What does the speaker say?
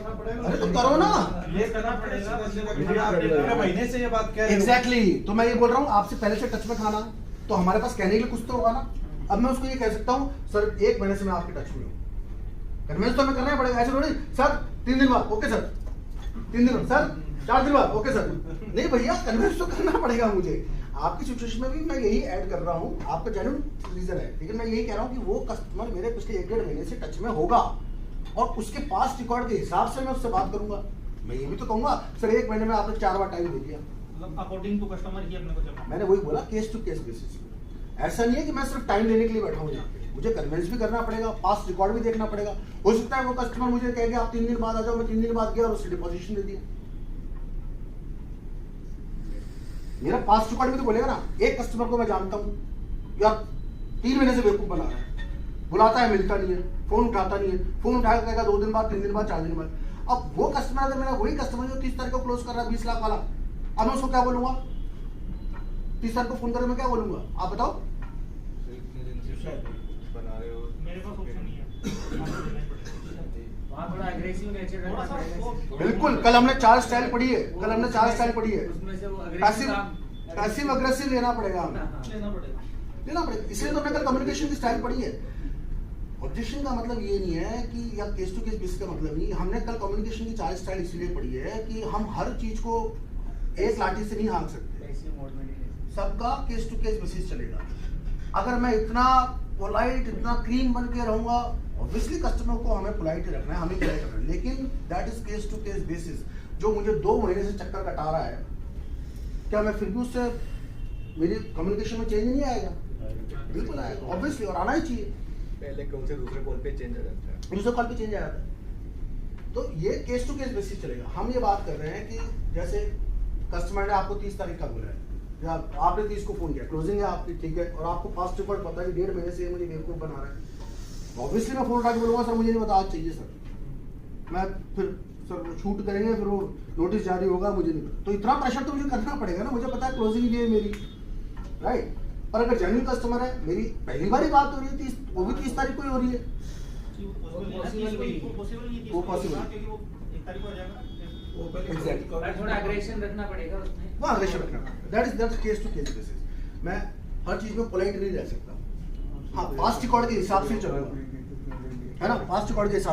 करना पड़ेगा। अरे तो करो ना, ये करना पड़ेगा। महीने से ये बात कह रहे हो। एग्जैक्टली तो मैं ये बोल रहा हूँ आपसे पहले से टच में खाना, तो हमारे पास कहने के लिए कुछ तो होगा ना। अब मैं उसको ये कह सकता हूँ सर 1 महीने से मैं आपके टच में हूँ, कन्विंस तो हमें करना ही पड़ेगा। ऐसे थोड़ी सर 3 दिन बाद ओके सर, 3 दिन बाद सर, 4 दिन बाद ओके सर, नहीं भैया कन्विंस तो करना पड़ेगा मुझे। आपकी सिचुएशन में भी मैं यही ऐड कर रहा हूँ, आपका जेन्युइन रीजन है, लेकिन मैं यही कह रहा हूँ कि वो कस्टमर मेरे पिछले 1-1.5 महीने से टच में होगा और उसके पास्ट रिकॉर्ड के हिसाब से मैं उससे बात करूंगा। मैं ये भी तो कहूंगा सर 1 महीने में आपने 4 बार टाइम दे दिया, अकॉर्डिंग टू कस्टमर ही अपने को जमा। मैंने वही बोला केस टू केस बेसिस। ऐसा नहीं है कि मैं सिर्फ टाइम लेने के लिए बैठा हूँ यहाँ पे, मुझे कन्विंस भी करना पड़ेगा, पास्ट रिकॉर्ड भी देखना पड़ेगा। हो सकता है वो कस्टमर मुझे कहेगा आप 3 दिन बाद आ जाओ, मैं 3 दिन बाद गया और उससे डिपोजिशन दे दिया। मेरा पास्ट रिकॉर्ड भी तो बोलेगा ना। एक कस्टमर को मैं जानता हूँ यार 3 महीने से बेवकूफ बना रहा है, बुलाता है मिलता नहीं है, फोन उठाता नहीं है, फोन उठाकर कहेगा 2 दिन बाद, 3 दिन बाद, 4 दिन बाद। अब वो कस्टमर अगर मेरा वही कस्टमर जो 30 तारीख को क्लोज कर रहा है 20 लाख वाला, अब मैं उसको क्या बोलूंगा? 30 तारीख को फोन करके मैं क्या बोलूंगा आप बताओ? बना रहे हो, मेरे पास ऑप्शन नहीं है। वहाँ थोड़ा एग्रेसिव नेचर रहना पड़ेगा। बिल्कुल, कल हमने 4 स्टाइल पढ़ी है, कल हमने 4 स्टाइल पढ़ी है। उसमें से वो पैसिव अग्रेसिव लेना पड़ेगा हमें, लेना पड़ेगा। इसलिए तो हमने कल कम्युनिकेशन की स्टाइल पढ़ी है। ऑब्जेक्शन का मतलब ये नहीं है कि या केस टू केस बेसिस का मतलब नहीं, हमने कल कम्युनिकेशन की 4 स्टाइल इसलिए पढ़ी है कि हम हर चीज को एक लाठी से नहीं हाँक सकते, सबका केस टू केस बेसिस चलेगा। अगर मैं इतना पोलाइट, इतना क्लीन बन के रहूंगा, ऑब्वियसली कस्टमर को हमें पोलाइट रखना है, हमें पोलाइट रखना है, लेकिन that is case to case basis. जो मुझे 2 महीने से चक्कर कटा रहा है, क्या मैं फिर भी उससे मेरी कम्युनिकेशन में चेंज नहीं आएगा? बिल्कुल आएगा ऑब्वियसली, और आना ही चाहिए। पहले कॉल से दूसरे कॉल पे चेंज हो जाता है, दूसरे कॉल पे चेंज आ जाता है। तो ये केस टू केस बेसिस चलेगा। हम ये बात कर रहे हैं कि जैसे कस्टमर ने आपको 30 तारीख का बोला है, या आपने 30 को फोन किया, क्लोजिंग है आपकी, ठीक है, और आपको फास्ट रिकॉर्ड पता है कि 1.5 महीने से मुझे बेवकूफ बना रहा है, ऑब्वियसली मैं फोन उठा के बोलूंगा सर मुझे नहीं पता, आज चाहिए सर। मैं फिर सर वो शूट करेंगे, फिर वो नोटिस जारी होगा, मुझे नहीं पता। तो इतना प्रेशर तो मुझे करना पड़ेगा ना, मुझे पता है क्लोजिंग ये है मेरी, राइट। पर अगर जेन्युइन कस्टमर है, मेरी पहली बार ही बात हो रही है, वो भी 30 तारीख को ही हो रही है, वो पॉसिबल क्योंकि वो 1 तारीख को आ जाएगा। एग्जैक्टली, थोड़ा एग्रेशन रखना पड़ेगा उसमें। वो अग्रेशन रखना, that's case to case basis. मैं हर चीज में पोलाइट नहीं रह सकता। हाँ, पास्ट रिकॉर्ड के हिसाब से चलूंगा, है ना, पास्ट रिकॉर्ड के हिसाब